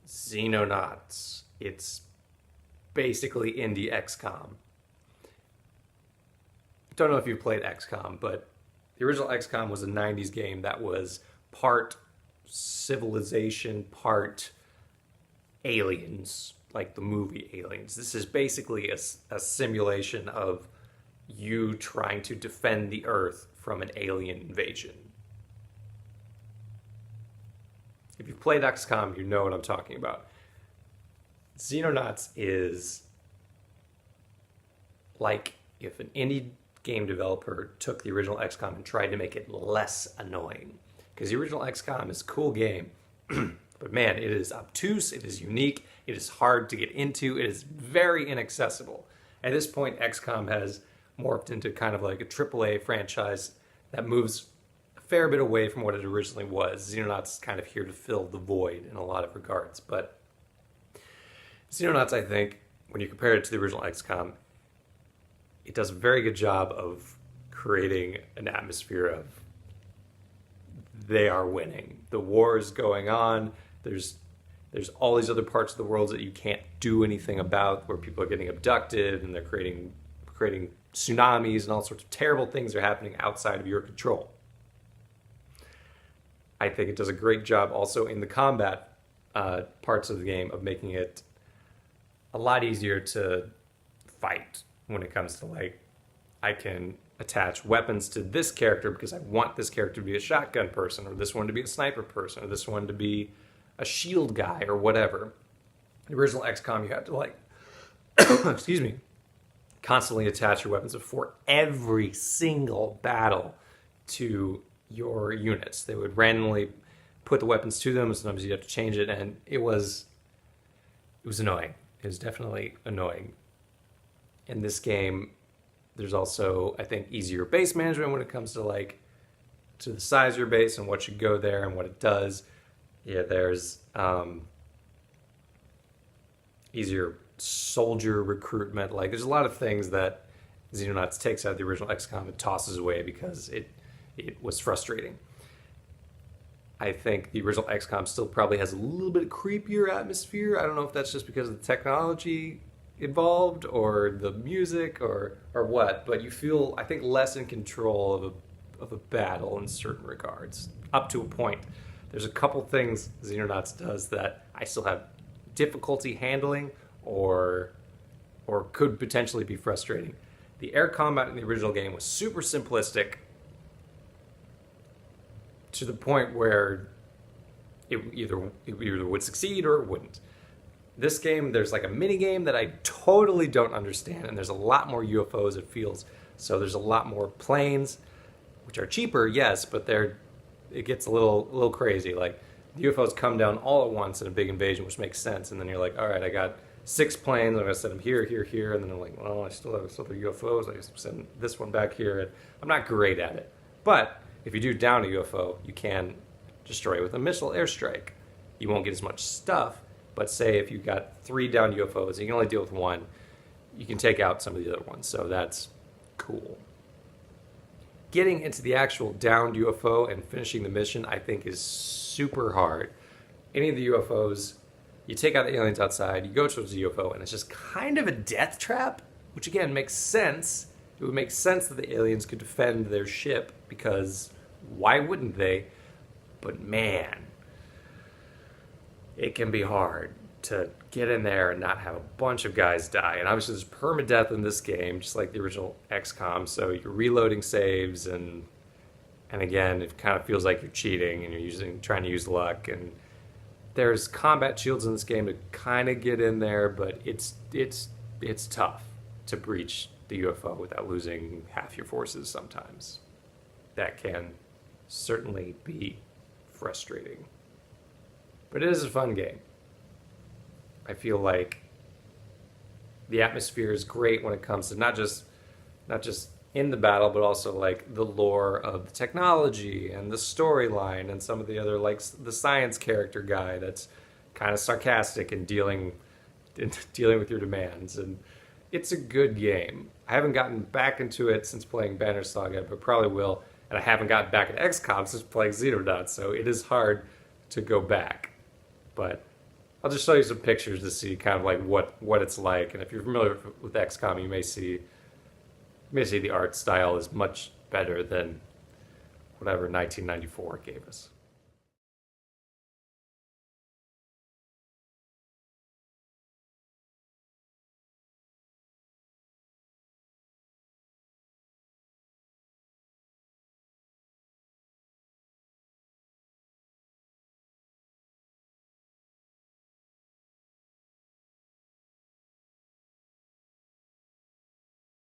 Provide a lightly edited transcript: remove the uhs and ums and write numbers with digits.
Xenonauts. It's basically indie XCOM. Don't know if you've played XCOM, but the original XCOM was a 90s game that was part civilization, part aliens, like the movie Aliens. This is basically a simulation of you trying to defend the Earth from an alien invasion. If you've played XCOM, you know what I'm talking about. Xenonauts is like if an indie game developer took the original XCOM and tried to make it less annoying. Because the original XCOM is a cool game, but man, it is obtuse, it is unique, it is hard to get into, it is very inaccessible. At this point, XCOM has morphed into kind of like a AAA franchise that moves a fair bit away from what it originally was. Xenonauts is kind of here to fill the void in a lot of regards, but Xenonauts, I think, when you compare it to the original XCOM, it does a very good job of creating an atmosphere of they are winning. The war is going on. There's all these other parts of the world that you can't do anything about, where people are getting abducted and they're creating tsunamis and all sorts of terrible things are happening outside of your control. I think it does a great job also in the combat parts of the game of making it a lot easier to fight when it comes to, like, I can attach weapons to this character because I want this character to be a shotgun person, or this one to be a sniper person, or this one to be a shield guy, or whatever. The original XCOM, you had to, like, excuse me, constantly attach your weapons for every single battle to your units. They would randomly put the weapons to them, sometimes you'd have to change it, and it was annoying. It was definitely annoying. In this game, there's also, I think, easier base management when it comes to, like, to the size of your base and what should go there and what it does. Yeah, there's easier soldier recruitment. Like, there's a lot of things that Xenonauts takes out of the original XCOM and tosses away because it was frustrating. I think the original XCOM still probably has a little bit creepier atmosphere. I don't know if that's just because of the technology involved or the music or what, but you feel, I think, less in control of a battle in certain regards, up to a point. There's a couple things Xenonauts does that I still have difficulty handling or could potentially be frustrating. The air combat in the original game was super simplistic to the point where it either would succeed or it wouldn't. This game, there's like a mini game that I totally don't understand, and there's a lot more UFOs, it feels. So there's a lot more planes, which are cheaper, yes, but it gets a little crazy. Like, the UFOs come down all at once in a big invasion, which makes sense. And then you're like, all right, I got 6 planes, I'm gonna send them here, here, here, and then I'm like, well, I still have some other UFOs. I just send this one back here, and I'm not great at it. But if you do down a UFO, you can destroy it with a missile airstrike. You won't get as much stuff. But say if you got 3 down UFOs, and you can only deal with 1, you can take out some of the other ones. So that's cool. Getting into the actual downed UFO and finishing the mission, I think, is super hard. Any of the UFOs, you take out the aliens outside, you go towards the UFO, and it's just kind of a death trap, which again makes sense. It would make sense that the aliens could defend their ship, because why wouldn't they? But man, it can be hard to get in there and not have a bunch of guys die. And obviously there's permadeath in this game, just like the original XCOM, so you're reloading saves, and again, it kind of feels like you're cheating and you're trying to use luck. And there's combat shields in this game to kind of get in there, but it's tough to breach the UFO without losing half your forces sometimes. That can certainly be frustrating. But it is a fun game. I feel like the atmosphere is great when it comes to not just in the battle, but also like the lore of the technology and the storyline and some of the other, like the science character guy that's kind of sarcastic and dealing with your demands. And it's a good game. I haven't gotten back into it since playing Banner Saga, but probably will. And I haven't gotten back at XCOM since playing Xenonauts, so it is hard to go back. But I'll just show you some pictures to see kind of like what it's like. And if you're familiar with XCOM, you may see the art style is much better than whatever 1994 gave us.